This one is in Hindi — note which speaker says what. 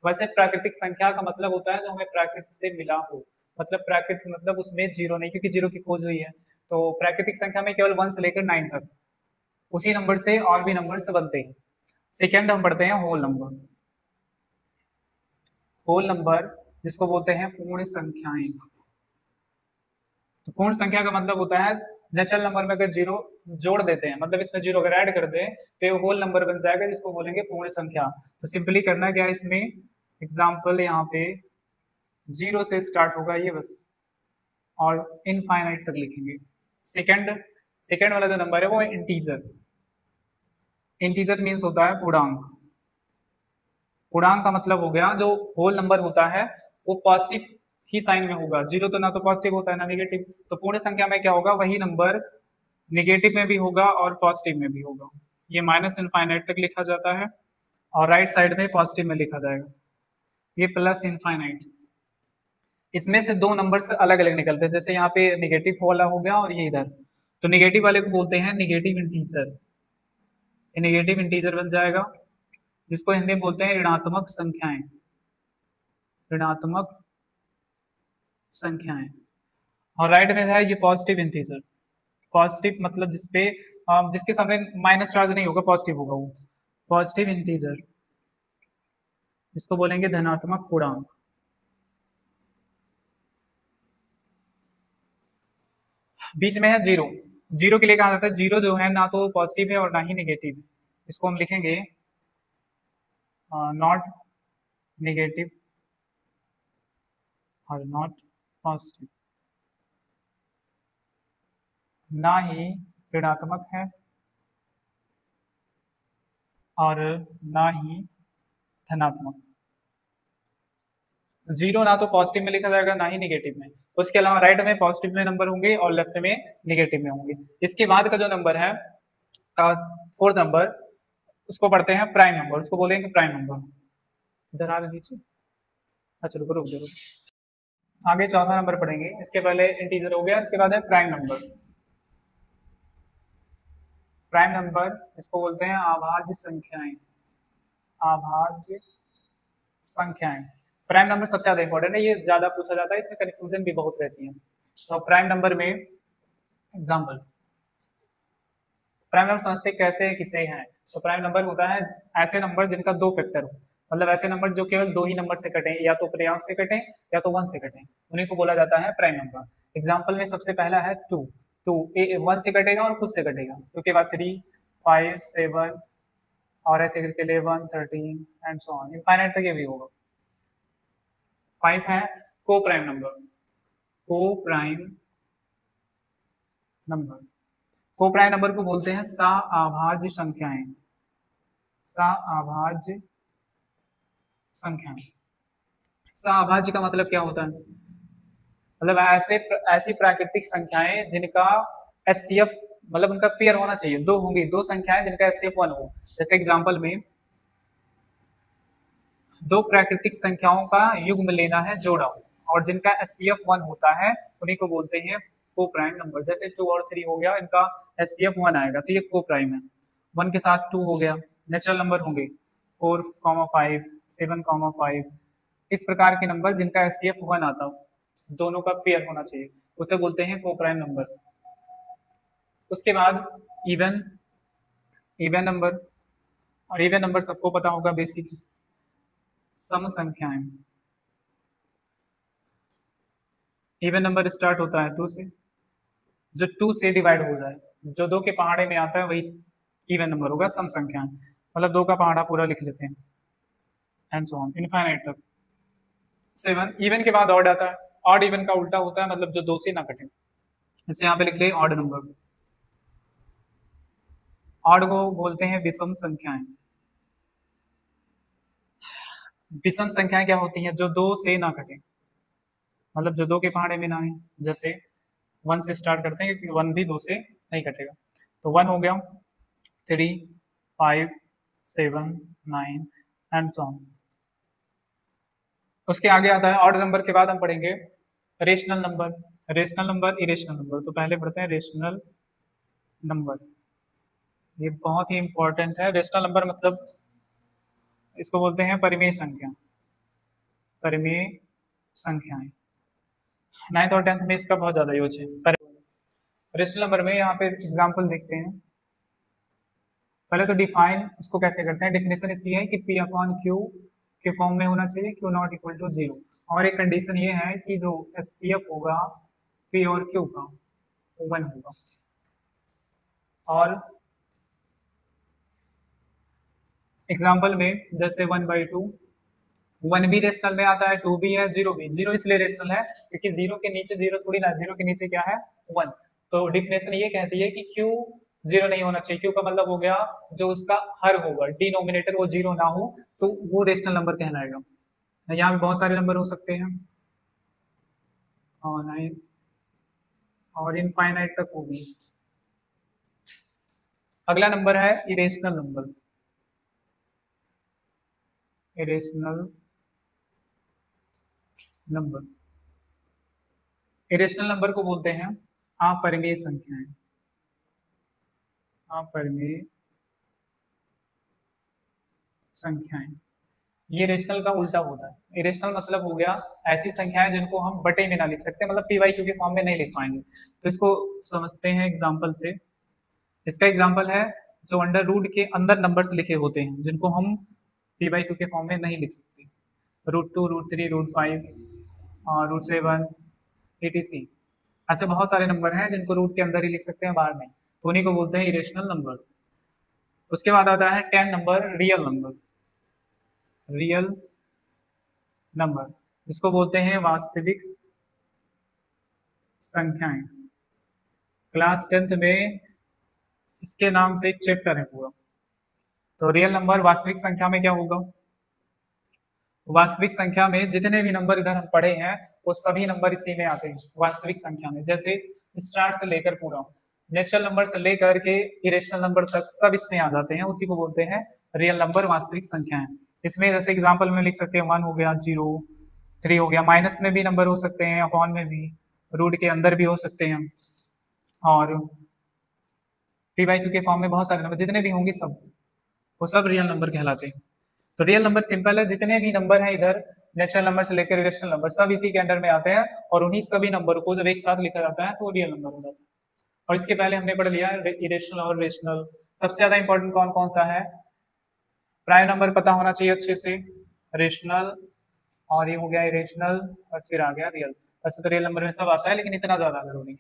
Speaker 1: वैसे प्राकृतिक संख्या का मतलब होता है जो हमें प्राकृतिक से मिला हो, मतलब प्राकृतिक मतलब उसमें जीरो नहीं, क्योंकि जीरो की खोज हुई है। तो प्राकृतिक संख्या में केवल 1 से लेकर 9 तक, उसी नंबर से और भी नंबर बनते हैं। सेकेंड हम पढ़ते हैं होल नंबर। होल नंबर जिसको बोलते हैं पूर्ण संख्याएं। तो पूर्ण संख्या का मतलब होता है नेचुरल नंबर में अगर जीरो जोड़ देते हैं, मतलब इसमें जीरो अगर ऐड कर दें तो ये होल नंबर बन जाएगा, जिसको बोलेंगे पूर्ण संख्या। तो सिंपली करना क्या है इसमें, एग्जाम्पल यहाँ पे जीरो से स्टार्ट होगा ये बस, और इनफाइनाइट तक लिखेंगे। सेकंड सेकंड वाला जो नंबर है वो है इंटीजर। इंटीजर मीन्स होता है पूर्णांक। पूर्णांक का मतलब हो गया जो होल नंबर होता है वो पॉजिटिव ही साइन में होगा, जीरो तो ना तो पॉजिटिव होता है ना नेगेटिव। तो पूर्ण संख्या में क्या होगा, वही नंबर नेगेटिव में भी होगा और पॉजिटिव में भी होगा। ये माइनस इनफाइनाइट तक लिखा जाता है और राइट साइड में पॉजिटिव में लिखा जाएगा, ये प्लस इनफाइनाइट। इसमें से दो नंबर अलग अलग निकलते हैं, जैसे यहाँ पे नेगेटिव वाला हो गया और ये इधर, तो नेगेटिव वाले को बोलते हैं नेगेटिव इंटीजर। ये नेगेटिव इंटीजर बन जाएगा, जिसको हिंदी में बोलते हैं ऋणात्मक संख्याएं। ऋणात्मक संख्याएं। और राइट में है ये पॉजिटिव इंटीजर। पॉजिटिव मतलब जिसपे जिसके सामने माइनस चार्ज नहीं होगा, पॉजिटिव होगा वो पॉजिटिव इंटीजर, जिसको बोलेंगे धनात्मक पूर्णांक। बीच में है जीरो। जीरो के लिए कहा जाता है जीरो जो है ना तो पॉजिटिव है और ना ही नेगेटिव है, इसको हम लिखेंगे नॉट नेगेटिव और नॉट पॉजिटिव, ना ही ऋणात्मक है और ना ही धनात्मक। जीरो ना तो पॉजिटिव में लिखा जाएगा ना ही नेगेटिव में, उसके अलावा राइट में पॉजिटिव में नंबर होंगे और लेफ्ट में नेगेटिव में होंगे। इसके बाद का जो नंबर है फोर्थ नंबर, उसको पढ़ते हैं प्राइम नंबर, उसको बोलेंगे प्राइम नंबर। इधर आ लीजिए, अच्छा रुको रुक जरूर, आगे चौथा नंबर पढ़ेंगे। इसके पहले इंटीजर हो गया, इसके बाद है प्राइम नंबर। प्राइम नंबर इसको बोलते हैं अभाज्य संख्याएं। अभाज्य संख्याएं। प्राइम नंबर सबसे ज्यादा इंपॉर्टेंट है, ये ज्यादा पूछा जाता है, इसमें कंफ्यूजन भी बहुत रहती है। तो प्राइम नंबर में एग्जाम्पल, प्राइम नंबर समझते कहते हैं किसे हैं। तो प्राइम नंबर होता है ऐसे नंबर जिनका दो फैक्टर हो, मतलब ऐसे नंबर जो केवल दो ही नंबर से कटे, या तो पूर्णांक से कटे या तो वन से कटे, उन्हीं को बोला जाता है प्राइम नंबर। एग्जाम्पल में सबसे पहला है टू। टू वन से कटेगा और खुद से कटेगा, टू के बाद 3, 5, 7 और ऐसे करके 11, 13 एंड सो ऑन, इनफाइनाइट तक ये भी होगा। 5 है को प्राइम नंबर। को प्राइम नंबर, को प्राइम नंबर को बोलते हैं सअभाज्य संख्याएं। सअभाज्य संख्याएं। सअभाज्य का मतलब क्या होता है, मतलब ऐसी प्राकृतिक संख्याएं जिनका एचसीएफ मतलब उनका पेयर होना चाहिए, दो होंगी, दो संख्याएं जिनका एचसीएफ 1 हो। जैसे एग्जांपल में दो प्राकृतिक संख्याओं का युग्म लेना है जोड़ा हो और जिनका एचसीएफ 1 होता है, उन्हीं को बोलते हैं को प्राइम नंबर। जैसे 2 और 3 हो गया, इनका एचसीएफ 1 आएगा तो ये को प्राइम है। 1 के साथ 2 हो गया, नेचुरल नंबर होंगे 4, 5, 7, 5, इस प्रकार के नंबर जिनका एचसीएफ 1 आता हो, दोनों का पेयर होना चाहिए, उसे बोलते हैं को प्राइम नंबर। उसके बाद इवन इवन नंबर, और इवन नंबर सबको पता होगा बेसिक सम संख्याएं। इवन नंबर स्टार्ट होता है 2 से, जो 2 से डिवाइड हो जाए, जो 2 के पहाड़े में आता है वही इवन नंबर होगा। सम संख्याएं मतलब 2 का पहाड़ा पूरा लिख लेते हैं एंड सो ऑन इनफाइनाइट तक। 7 इवन के बाद ऑड आता है, ऑड इवन का उल्टा होता है, मतलब जो 2 से ना कटे, जैसे यहाँ पे लिख ले ऑड नंबर। ऑड को बोलते हैं विषम संख्याएं। विषम संख्याएं क्या होती हैं, जो 2 से ना कटे, मतलब जो 2 के पहाड़े में ना है। जैसे 1 से स्टार्ट करते हैं क्योंकि 1 भी 2 से नहीं कटेगा। तो 1 हो गया, 3, 5, 7, 9 एंड सो ऑन। उसके आगे आता है ऑड नंबर के बाद हम पढ़ेंगे rational number. Rational number, irrational number. तो पहले पढ़ते हैं रेशनल नंबर, ये बहुत ही इंपॉर्टेंट है। रेशनल नंबर मतलब इसको बोलते हैं परिमेय संख्या। परिमेय संख्याएं। 9th और 10th में इसका बहुत ज्यादा यूज है। रेशनल नंबर में यहाँ पे एग्जाम्पल देखते हैं। पहले तो डिफाइन इसको कैसे करते हैं। डेफिनेशन इसकी है कि P अपॉन Q के फॉर्म में होना चाहिए, Q नॉट इक्वल टू 0। और एक कंडीशन ये है कि जो SCF होगा P और Q का वो 1 होगा। और एग्जाम्पल में जैसे 1/2, 1 भी रेशनल में आता है, 2 भी है, 0 भी। 0 इसलिए रेशनल है क्योंकि 0 के नीचे 0 थोड़ी ना, 0 के नीचे क्या है 1। तो डिफिनेशन ये कहती है कि Q 0 नहीं होना चाहिए। Q का मतलब हो गया जो उसका हर होगा, डिनोमिनेटर वो 0 ना हो तो वो रेशनल नंबर कहलाएगा। यहाँ पे बहुत सारे नंबर हो सकते हैं और 9 और इनफाइनाइट तक होगी। अगला नंबर है irrational number. Irrational number, irrational number को बोलते हैं अपरिमेय संख्याएं। अपरिमेय संख्याएं, ये रेशनल का उल्टा होता है। इरेशनल मतलब हो गया ऐसी संख्याएं जिनको हम बटे में ना लिख सकते, मतलब पी वाई क्यू के फॉर्म में नहीं लिख पाएंगे। तो इसको समझते हैं एग्जाम्पल से। इसका एग्जाम्पल है जो अंडर रूट के अंदर नंबर्स लिखे होते हैं जिनको हम पी वाई क्यू के फॉर्म में नहीं लिख सकते। √2, √3, √5 और √7 etc। ऐसे बहुत सारे नंबर हैं जिनको रूट के अंदर ही लिख सकते हैं, बाहर नहीं। तो उन्हीं को बोलते हैं इरेशनल नंबर। उसके बाद आता है 10 number, real number. Real number जिसको बोलते हैं वास्तविक संख्याएं। क्लास 10th में इसके नाम से एक चैप्टर है पूरा। तो रियल नंबर वास्तविक संख्या में क्या होगा, वास्तविक संख्या में जितने भी नंबर इधर हम पढ़े हैं वो सभी नंबर इसी में आते हैं वास्तविक संख्या में। जैसे स्टार्ट से लेकर पूरा नेचुरल नंबर से लेकर के इरेशनल नंबर तक सब इसमें आ जाते हैं, उसी को बोलते हैं रियल नंबर, वास्तविक संख्याएं। इसमें जैसे एग्जाम्पल में लिख सकते हैं 1 हो गया, 0, 3 हो गया। माइनस में भी नंबर हो सकते हैं, अपॉन में भी, रूट के अंदर भी हो सकते हैं। और पी बाई क्यू के फॉर्म में बहुत सारे नंबर जितने भी होंगे सब वो सब रियल नंबर कहलाते हैं। तो रियल नंबर सिंपल है, जितने भी नंबर हैं इधर नेचुरल नंबर से लेकर इरेशनल नंबर सब इसी के अंडर में आते हैं और उन्हीं सभी नंबर को जब एक साथ लिखा जाता है तो वो रियल नंबर हो जाता है। और इसके पहले हमने पढ़ लिया इरेशनल और रेशनल। सबसे ज्यादा इंपॉर्टेंट कौन कौन सा है, प्राइम नंबर पता होना चाहिए अच्छे से, रेशनल, और ये हो गया इरेशनल, और फिर आ गया रियल। वैसे तो रियल नंबर में सब आता है लेकिन इतना ज्यादा जरूरी है।